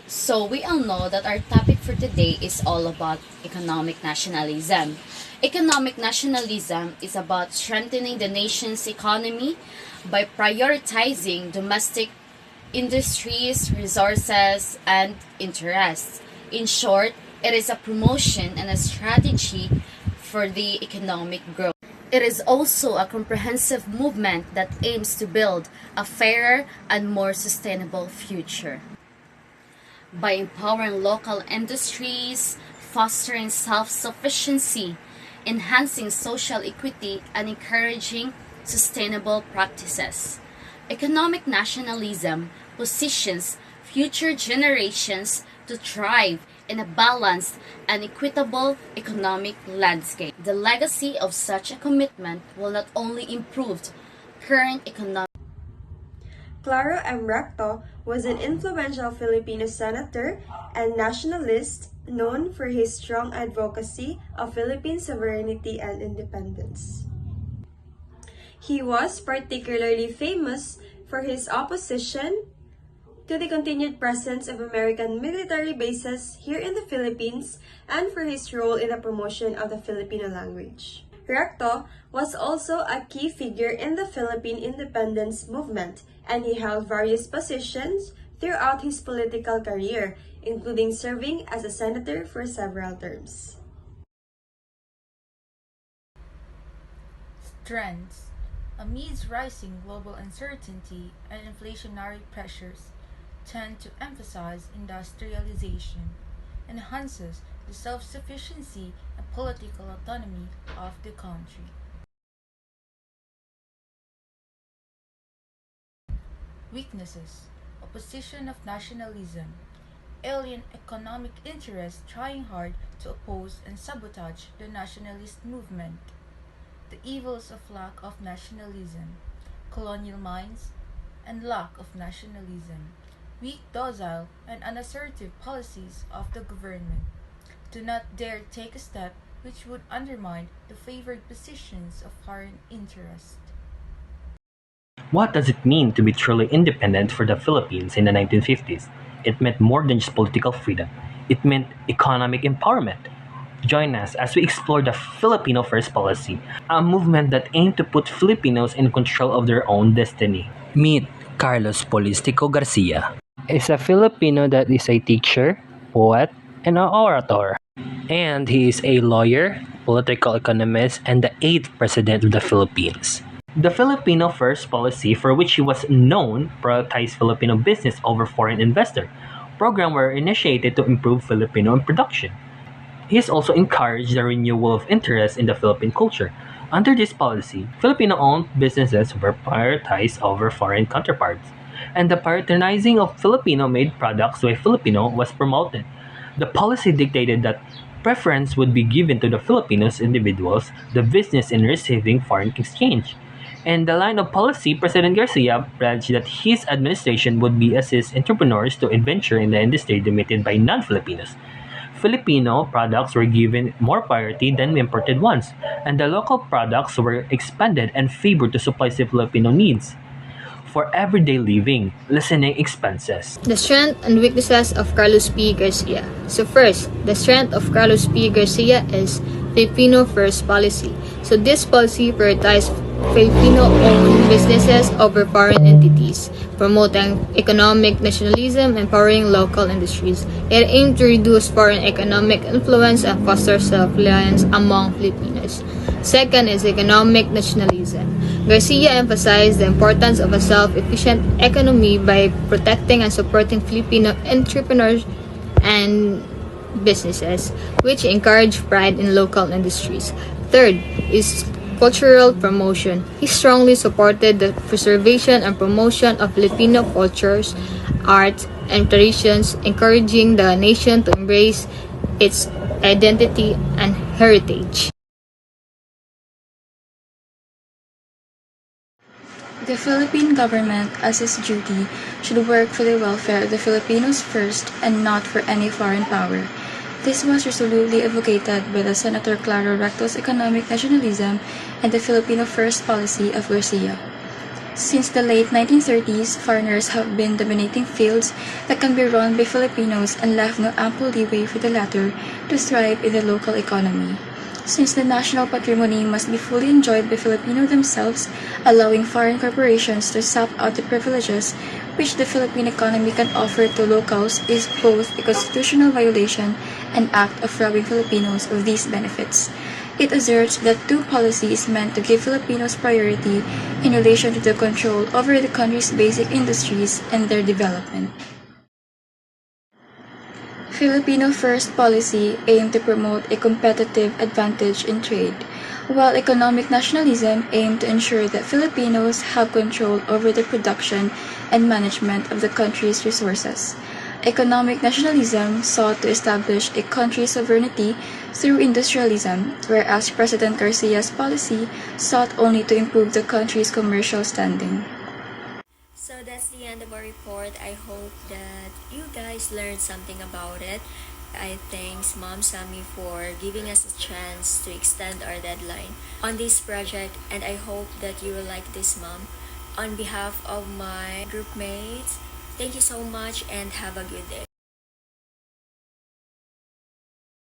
So we all know that our topic for today is all about economic nationalism. Economic nationalism is about strengthening the nation's economy by prioritizing domestic industries, resources, and interests. In short, it is a promotion and a strategy for the economic growth. It is also a comprehensive movement that aims to build a fairer and more sustainable future. By empowering local industries, fostering self-sufficiency, enhancing social equity, and encouraging sustainable practices. Economic nationalism positions future generations to thrive in a balanced and equitable economic landscape. The legacy of such a commitment will not only improve current economic. Claro M. Recto was an influential Filipino senator and nationalist known for his strong advocacy of Philippine sovereignty and independence. He was particularly famous for his opposition to the continued presence of American military bases here in the Philippines and for his role in the promotion of the Filipino language. Recto was also a key figure in the Philippine independence movement, and he held various positions throughout his political career, including serving as a senator for several terms. Trends. Amidst rising global uncertainty and inflationary pressures, tend to emphasize industrialization, enhances the self-sufficiency and political autonomy of the country. Weaknesses. Opposition of nationalism. Alien economic interests trying hard to oppose and sabotage the nationalist movement. The evils of lack of nationalism. Colonial minds and lack of nationalism. Weak, docile, and unassertive policies of the government. Do not dare take a step which would undermine the favored positions of foreign interests. What does it mean to be truly independent for the Philippines in the 1950s? It meant more than just political freedom. It meant economic empowerment. Join us as we explore the Filipino First policy, a movement that aimed to put Filipinos in control of their own destiny. Meet Carlos Polistico Garcia. Is a Filipino that is a teacher, poet, and an orator. And he is a lawyer, political economist, and the 8th President of the Philippines. The Filipino First policy, for which he was known, prioritized Filipino business over foreign investor. Programs were initiated to improve Filipino production. He has also encouraged the renewal of interest in the Philippine culture. Under this policy, Filipino-owned businesses were prioritized over foreign counterparts, and the patronizing of Filipino-made products by Filipino was promoted. The policy dictated that preference would be given to the Filipinos individuals, the business in receiving foreign exchange. In the line of policy, President Garcia pledged that his administration would be assist entrepreneurs to adventure in the industry dominated by non-Filipinos. Filipino products were given more priority than imported ones, and the local products were expanded and favored to supply the Filipino needs for everyday living, listening expenses. The strength and weaknesses of Carlos P. Garcia. So first, the strength of Carlos P. Garcia is Filipino First policy. So this policy prioritized Filipino-owned businesses over foreign entities, promoting economic nationalism, empowering local industries. It aimed to reduce foreign economic influence and foster self-reliance among Filipinos. Second is economic nationalism. Garcia emphasized the importance of a self-efficient economy by protecting and supporting Filipino entrepreneurs and businesses, which encourage pride in local industries. Third is cultural promotion. He strongly supported the preservation and promotion of Filipino cultures, arts, and traditions, encouraging the nation to embrace its identity and heritage. The Philippine government, as its duty, should work for the welfare of the Filipinos first and not for any foreign power. This was resolutely advocated by the Senator Claro Recto's economic nationalism and the Filipino First policy of Garcia. Since the late 1930s, foreigners have been dominating fields that can be run by Filipinos and left no ample leeway for the latter to thrive in the local economy. Since the national patrimony must be fully enjoyed by Filipinos themselves, allowing foreign corporations to sap out the privileges which the Philippine economy can offer to locals is both a constitutional violation and act of robbing Filipinos of these benefits. It asserts that two policies meant to give Filipinos priority in relation to the control over the country's basic industries and their development. Filipino First policy aimed to promote a competitive advantage in trade, while economic nationalism aimed to ensure that Filipinos have control over the production and management of the country's resources. Economic nationalism sought to establish a country's sovereignty through industrialism, whereas President Garcia's policy sought only to improve the country's commercial standing. So that's the end of our report. I hope that you guys learned something about it. I thanks Mom Sammy for giving us a chance to extend our deadline on this project, and I hope that you will like this, Mom. On behalf of my group mates, thank you so much and have a good day.